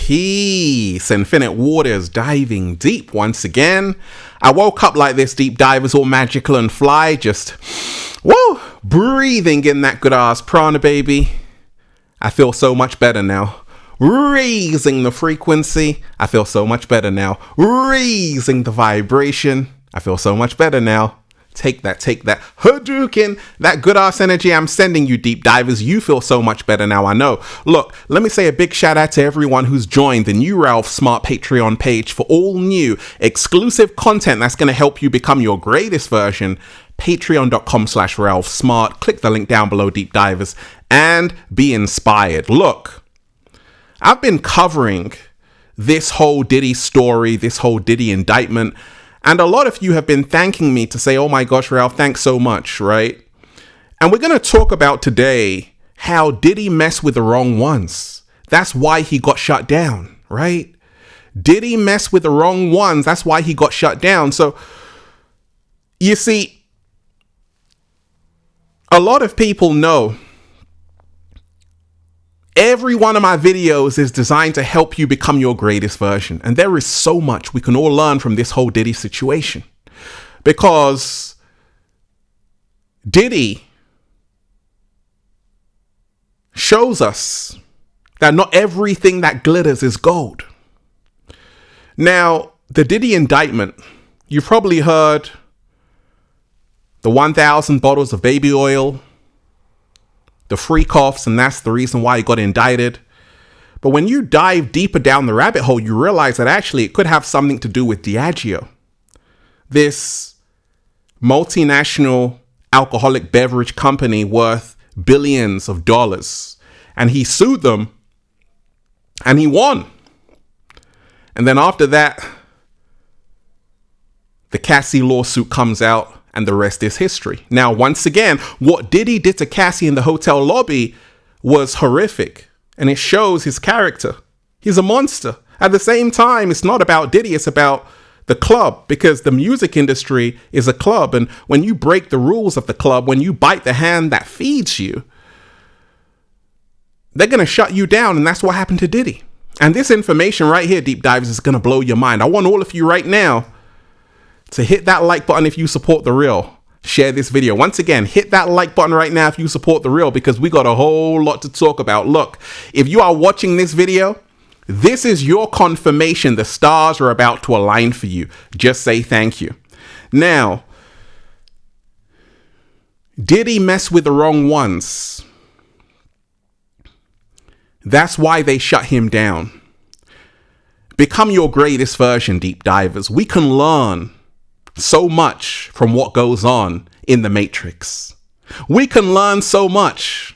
Peace, infinite waters, diving deep once again. I woke up like this, deep divers, all magical and fly, just, whoa, breathing in that good ass prana, baby. I feel so much better now. Raising the frequency, I feel so much better now. Raising the vibration, I feel so much better now. Take that. Hadouken, that good ass energy I'm sending you, deep divers. You feel so much better now, I know. Look, let me say a big shout out to everyone who's joined the new Ralph Smart Patreon page for all new exclusive content that's going to help you become your greatest version. Patreon.com/Ralph Smart. Click the link down below, deep divers, and be inspired. Look, I've been covering this whole Diddy story, this whole Diddy indictment. And a lot of you have been thanking me to say, oh my gosh, Ralph, thanks so much, right? And we're going to talk about today how Diddy messed with the wrong ones. That's why he got shut down, right? Diddy messed with the wrong ones. That's why he got shut down. So, you see, a lot of people know every one of my videos is designed to help you become your greatest version. And there is so much we can all learn from this whole Diddy situation. Because Diddy shows us that not everything that glitters is gold. Now, the Diddy indictment, you've probably heard the 1,000 bottles of baby oil, the freak-offs, and that's the reason why he got indicted. But when you dive deeper down the rabbit hole, you realize that actually it could have something to do with Diageo, this multinational alcoholic beverage company worth billions of dollars. And he sued them and he won. And then after that, the Cassie lawsuit comes out. And the rest is history. Now, once again, what Diddy did to Cassie in the hotel lobby was horrific. And it shows his character. He's a monster. At the same time, it's not about Diddy. It's about the club. Because the music industry is a club. And when you break the rules of the club, when you bite the hand that feeds you, they're going to shut you down. And that's what happened to Diddy. And this information right here, deep divers, is going to blow your mind. I want all of you right now to hit that like button if you support the real. Share this video. Once again, hit that like button right now if you support the real, because we got a whole lot to talk about. Look, if you are watching this video, this is your confirmation the stars are about to align for you. Just say thank you. Now, Diddy messed with the wrong ones. That's why they shut him down. Become your greatest version, deep divers. We can learn so much from what goes on in the Matrix. We can learn so much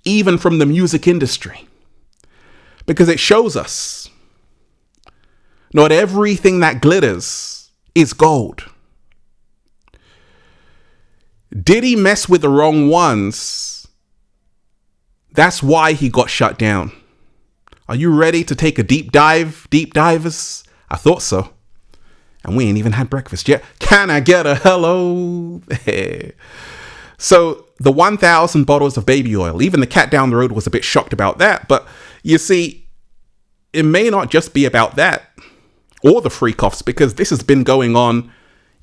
even from the music industry, because it shows us not everything that glitters is gold. Diddy messed with the wrong ones. That's why he got shut down. Are you ready to take a deep dive, deep divers? I thought so. And we ain't even had breakfast yet. Can I get a hello? So the 1,000 bottles of baby oil, even the cat down the road was a bit shocked about that. But you see, it may not just be about that or the freak-offs, because this has been going on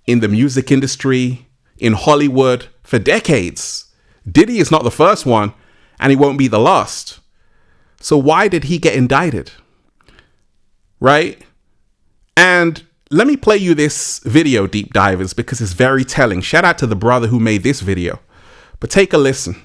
in the music industry, in Hollywood for decades. Diddy is not the first one, and he won't be the last. So why did he get indicted? Right? And let me play you this video, deep divers, because it's very telling. Shout out to the brother who made this video. But take a listen.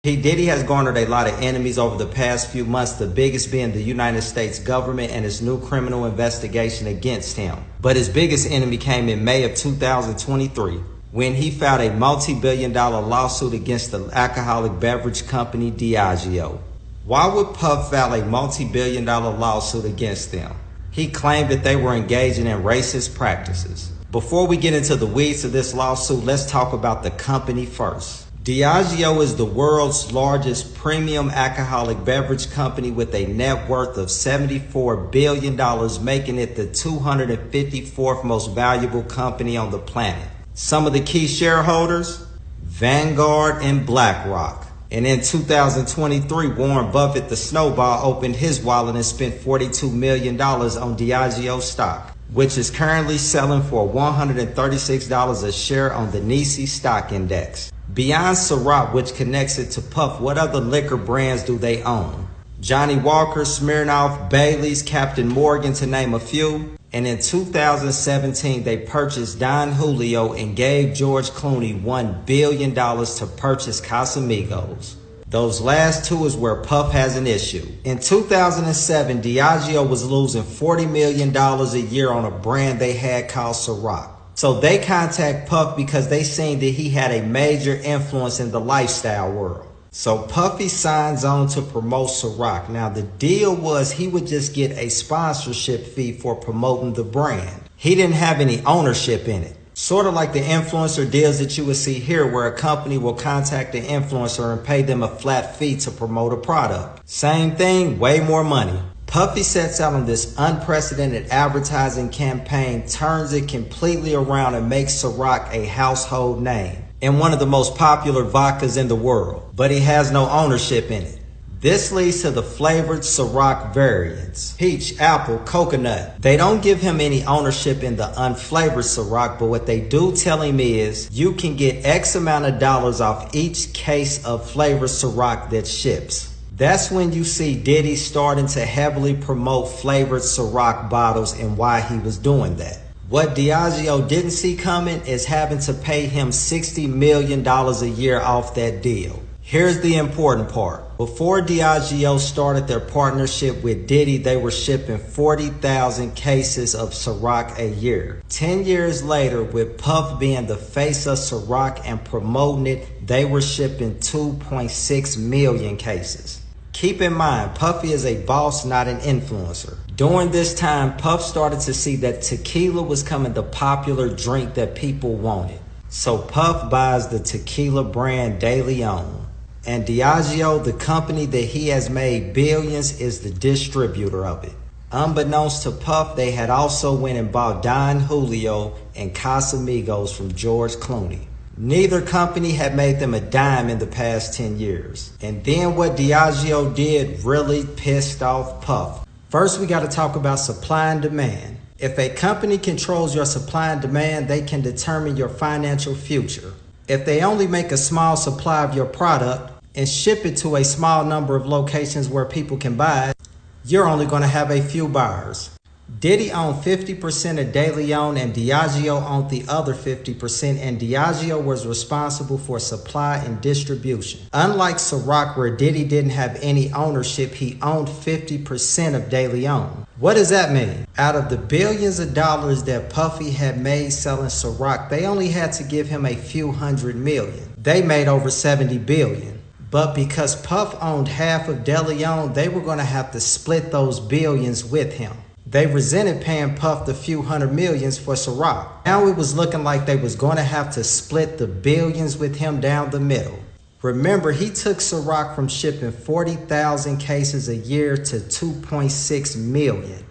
Diddy has garnered a lot of enemies over the past few months, the biggest being the United States government and its new criminal investigation against him. But his biggest enemy came in May of 2023, when he filed a multi-billion-dollar lawsuit against the alcoholic beverage company Diageo. Why would Puff file a multi-billion-dollar lawsuit against them? He claimed that they were engaging in racist practices. Before we get into the weeds of this lawsuit, let's talk about the company first. Diageo is the world's largest premium alcoholic beverage company with a net worth of $74 billion, making it the 254th most valuable company on the planet. Some of the key shareholders: Vanguard and BlackRock. And in 2023, Warren Buffett, the snowball, opened his wallet and spent $42 million on Diageo stock, which is currently selling for $136 a share on the Nisi stock index. Beyond Ciroc, which connects it to Puff, what other liquor brands do they own? Johnny Walker, Smirnoff, Bailey's, Captain Morgan, to name a few. And in 2017, they purchased Don Julio and gave George Clooney $1 billion to purchase Casamigos. Those last two is where Puff has an issue. In 2007, Diageo was losing $40 million a year on a brand they had called Ciroc. So they contact Puff because they seen that he had a major influence in the lifestyle world. So Puffy signs on to promote Ciroc. Now the deal was he would just get a sponsorship fee for promoting the brand. He didn't have any ownership in it. Sort of like the influencer deals that you would see here, where a company will contact the influencer and pay them a flat fee to promote a product. Same thing, way more money. Puffy sets out on this unprecedented advertising campaign, turns it completely around and makes Ciroc a household name and one of the most popular vodkas in the world, but he has no ownership in it. This leads to the flavored Ciroc variants: peach, apple, coconut. They don't give him any ownership in the unflavored Ciroc, but what they do tell him is you can get X amount of dollars off each case of flavored Ciroc that ships. That's when you see Diddy starting to heavily promote flavored Ciroc bottles and why he was doing that. What Diageo didn't see coming is having to pay him $60 million a year off that deal. Here's the important part. Before Diageo started their partnership with Diddy, they were shipping 40,000 cases of Ciroc a year. 10 years later, with Puff being the face of Ciroc and promoting it, they were shipping 2.6 million cases. Keep in mind, Puffy is a boss, not an influencer. During this time, Puff started to see that tequila was becoming the popular drink that people wanted. So Puff buys the tequila brand De Leon. And Diageo, the company that he has made billions, is the distributor of it. Unbeknownst to Puff, they had also went and bought Don Julio and Casamigos from George Clooney. Neither company had made them a dime in the past 10 years. And then what Diageo did really pissed off Puff. First, we got to talk about supply and demand. If a company controls your supply and demand, they can determine your financial future. If they only make a small supply of your product and ship it to a small number of locations where people can buy it, you're only going to have a few buyers. Diddy owned 50% of De Leon and Diageo owned the other 50%, and Diageo was responsible for supply and distribution. Unlike Ciroc, where Diddy didn't have any ownership, he owned 50% of De Leon. What does that mean? Out of the billions of dollars that Puffy had made selling Ciroc, they only had to give him a few $100 million. They made over $70 billion. But because Puff owned half of De Leon, they were going to have to split those billions with him. They resented paying Puff the few $100 millions for Ciroc. Now it was looking like they was going to have to split the billions with him down the middle. Remember, he took Ciroc from shipping 40,000 cases a year to 2.6 million.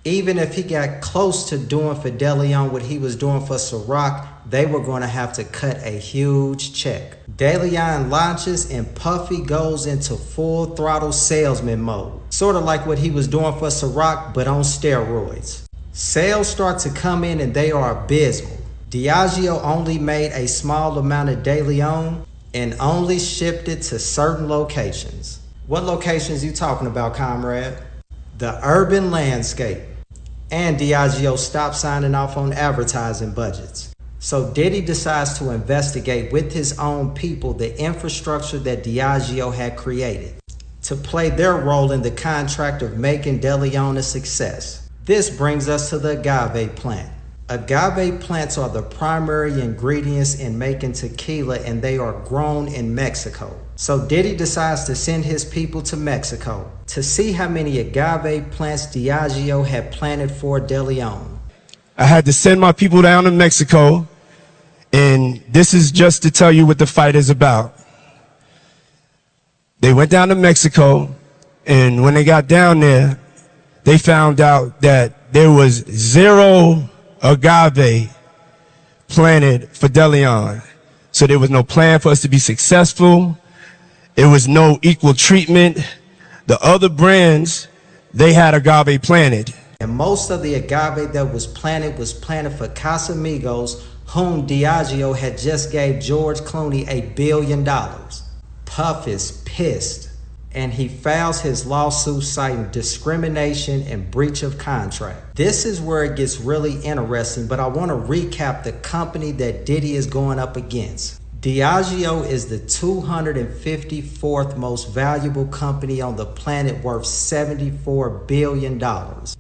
Even if he got close to doing for De Leon what he was doing for Ciroc, they were going to have to cut a huge check. De Leon launches and Puffy goes into full throttle salesman mode. Sort of like what he was doing for Ciroc, but on steroids. Sales start to come in and they are abysmal. Diageo only made a small amount of De Leon and only shipped it to certain locations. What locations you talking about, comrade? The urban landscape. And Diageo stopped signing off on advertising budgets. So Diddy decides to investigate with his own people the infrastructure that Diageo had created to play their role in the contract of making De Leon a success. This brings us to the agave plant. Agave plants are the primary ingredients in making tequila, and they are grown in Mexico. So Diddy decides to send his people to Mexico to see how many agave plants Diageo had planted for De Leon. I had to send my people down to Mexico, and this is just to tell you what the fight is about. They went down to Mexico, and when they got down there, they found out that there was 0 agave planted for De Leon. So there was no plan for us to be successful. It was no equal treatment. The other brands, they had agave planted. And most of the agave that was planted for Casamigos, whom Diageo had just gave George Clooney $1 billion. Puff is pissed, and he files his lawsuit citing discrimination and breach of contract. This is where it gets really interesting, but I want to recap the company that Diddy is going up against. Diageo is the 254th most valuable company on the planet, worth $74 billion.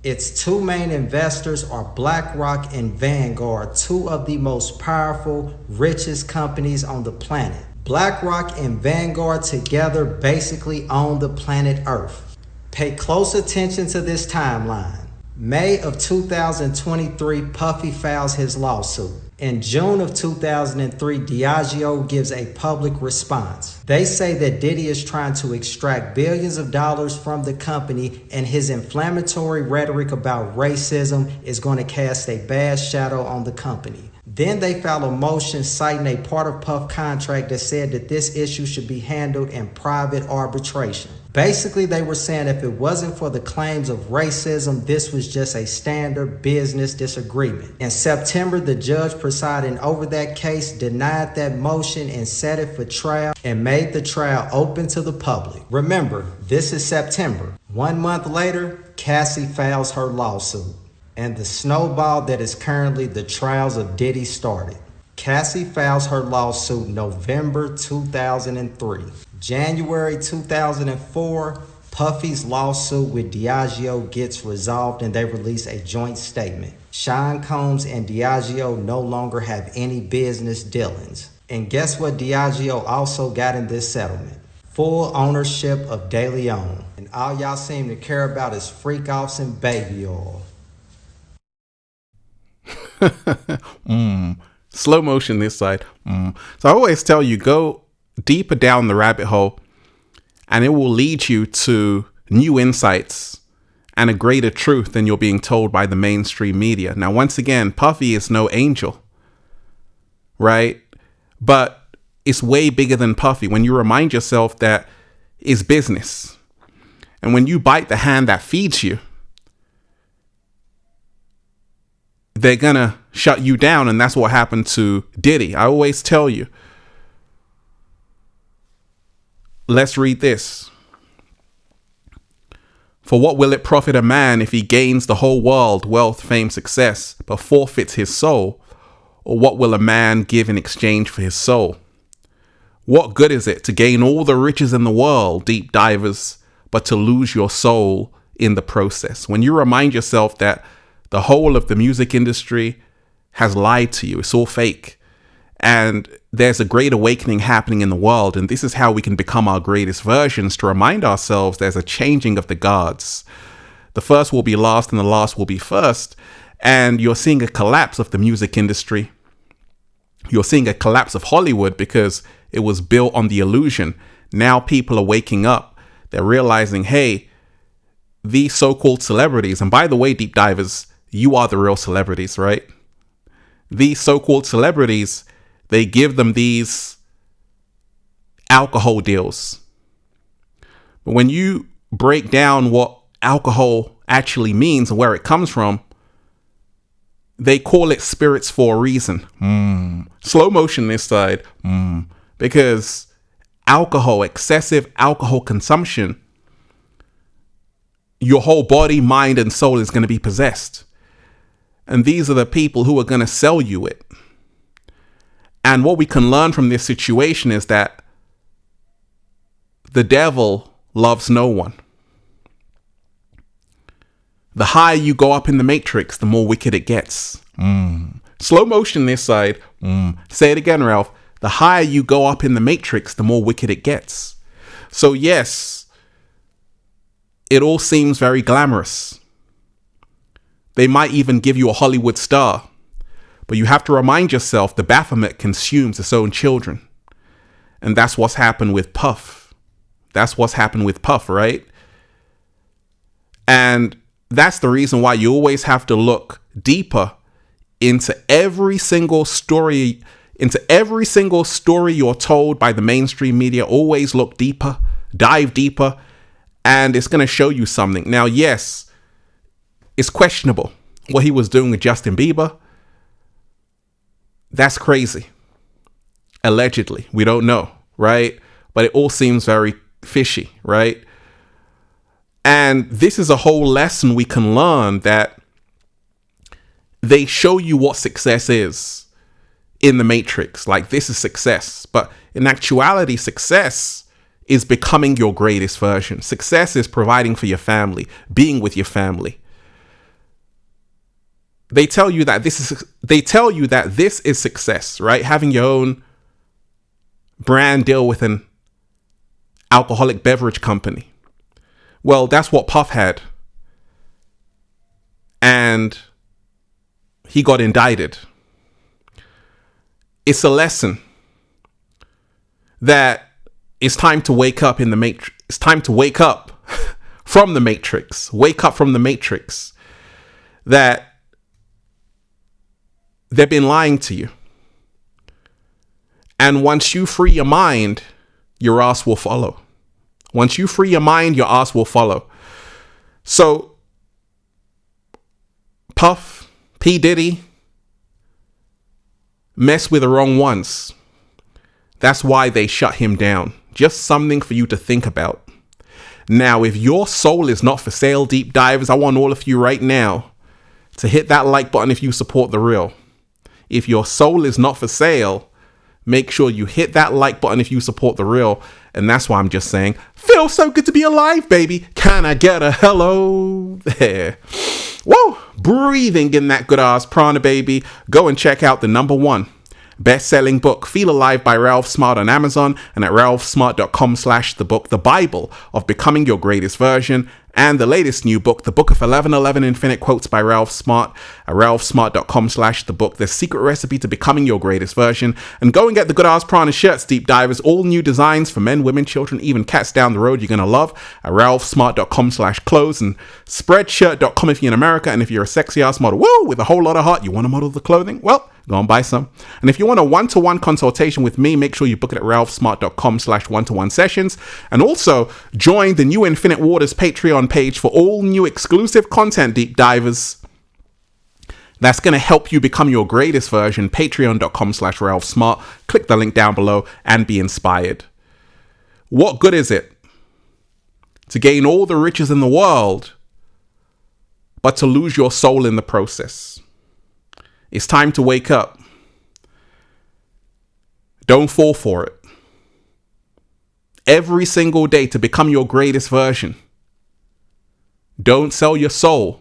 Its two main investors are BlackRock and Vanguard, two of the most powerful, richest companies on the planet. BlackRock and Vanguard together basically own the planet Earth. Pay close attention to this timeline. May of 2023, Puffy files his lawsuit. In June of 2003, Diageo gives a public response. They say that Diddy is trying to extract billions of dollars from the company, and his inflammatory rhetoric about racism is going to cast a bad shadow on the company. Then they file a motion citing a part of Puff contract that said that this issue should be handled in private arbitration. Basically, they were saying if it wasn't for the claims of racism, this was just a standard business disagreement. In September, the judge presiding over that case denied that motion and set it for trial and made the trial open to the public. Remember, this is September. 1 month later, Cassie files her lawsuit, and the snowball that is currently the trials of Diddy started. Cassie files her lawsuit November 2003. January 2004, Puffy's lawsuit with Diageo gets resolved and they release a joint statement. Sean Combs and Diageo no longer have any business dealings. And guess what Diageo also got in this settlement? Full ownership of De Leon. And all y'all seem to care about is freak-offs and baby oil. Slow motion this side. So I always tell you, go deeper down the rabbit hole and it will lead you to new insights and a greater truth than you're being told by the mainstream media. Now, once again, Puffy is no angel, right? But it's way bigger than Puffy when you remind yourself that it's business. And when you bite the hand that feeds you, they're gonna shut you down. And that's what happened to Diddy. I always tell you, let's read this. For what will it profit a man if he gains the whole world, wealth, fame, success, but forfeits his soul? Or what will a man give in exchange for his soul? What good is it to gain all the riches in the world, deep divers, but to lose your soul in the process? When you remind yourself that the whole of the music industry has lied to you, it's all fake, and there's a great awakening happening in the world, and this is how we can become our greatest versions, to remind ourselves there's a changing of the guards. The first will be last and the last will be first, and you're seeing a collapse of the music industry. You're seeing a collapse of Hollywood because it was built on the illusion. Now people are waking up. They're realizing, hey, these so-called celebrities, and by the way, deep divers, you are the real celebrities, right? These so-called celebrities, they give them these alcohol deals. But when you break down what alcohol actually means and where it comes from, they call it spirits for a reason. Slow motion this side. Because alcohol, excessive alcohol consumption, your whole body, mind, and soul is going to be possessed. And these are the people who are going to sell you it. And what we can learn from this situation is that the devil loves no one. The higher you go up in the matrix, the more wicked it gets. Slow motion this side. Say it again, Ralph. The higher you go up in the matrix, the more wicked it gets. So yes, it all seems very glamorous. They might even give you a Hollywood star. But you have to remind yourself the Baphomet consumes its own children. And that's what's happened with Puff. That's what's happened with Puff, right? And that's the reason why you always have to look deeper into every single story into every single story you're told by the mainstream media. Always look deeper, dive deeper, and it's going to show you something. Now, yes, it's questionable what he was doing with Justin Bieber. That's crazy. Allegedly, we don't know, right? But it all seems very fishy, right? And this is a whole lesson we can learn, that they show you what success is in the Matrix. Like, this is success. But in actuality, success is becoming your greatest version. Success is providing for your family, being with your family. They tell you that this is success, right? Having your own brand deal with an alcoholic beverage company. Well, that's what Puff had. And he got indicted. It's a lesson that it's time to wake up in the Matrix. It's time to wake up from the Matrix. Wake up from the Matrix. That they've been lying to you. And once you free your mind, your ass will follow. Once you free your mind, your ass will follow. So, Puff, P. Diddy, mess with the wrong ones. That's why they shut him down. Just something for you to think about. Now, if your soul is not for sale, deep divers, I want all of you right now to hit that like button if you support the real. If your soul is not for sale, make sure you hit that like button if you support the real. And that's why I'm just saying, feels so good to be alive, baby. Can I get a hello there? Whoa, breathing in that good ass prana, baby. Go and check out the #1 best-selling book, Feel Alive by Ralph Smart, on Amazon, and at ralphsmart.com/thebook, the Bible of Becoming Your Greatest Version, and the latest new book, The Book of 1111 Infinite Quotes by Ralph Smart, at ralphsmart.com/thebook, The Secret Recipe to Becoming Your Greatest Version. And go and get the Good Ass Prana shirts, deep divers, all new designs for men, women, children, even cats down the road you're going to love, at ralphsmart.com/clothes, and spreadshirt.com if you're in America. And if you're a sexy ass model, woo, with a whole lot of heart, you want to model the clothing? Well, go and buy some. And if you want a one-to-one consultation with me, make sure you book it at ralphsmart.com/one-to-one sessions. And also join the new Infinite Waters Patreon page for all new exclusive content, deep divers. That's going to help you become your greatest version. Patreon.com/ralphsmart. Click the link down below and be inspired. What good is it to gain all the riches in the world, but to lose your soul in the process? It's time to wake up. Don't fall for it. Every single day to become your greatest version. Don't sell your soul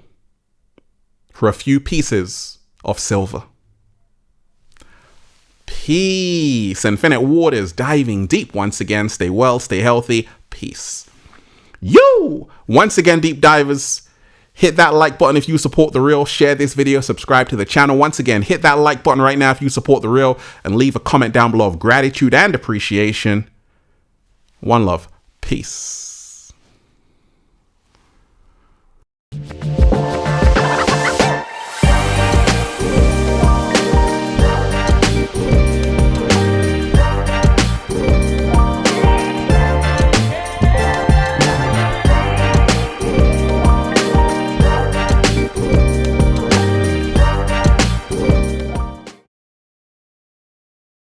for a few pieces of silver. Peace. Infinite Waters, diving deep once again. Stay well, stay healthy. Peace. Yo! Once again, deep divers, hit that like button if you support the real. Share this video, subscribe to the channel. Once again, hit that like button right now if you support the real, and leave a comment down below of gratitude and appreciation. One love. Peace.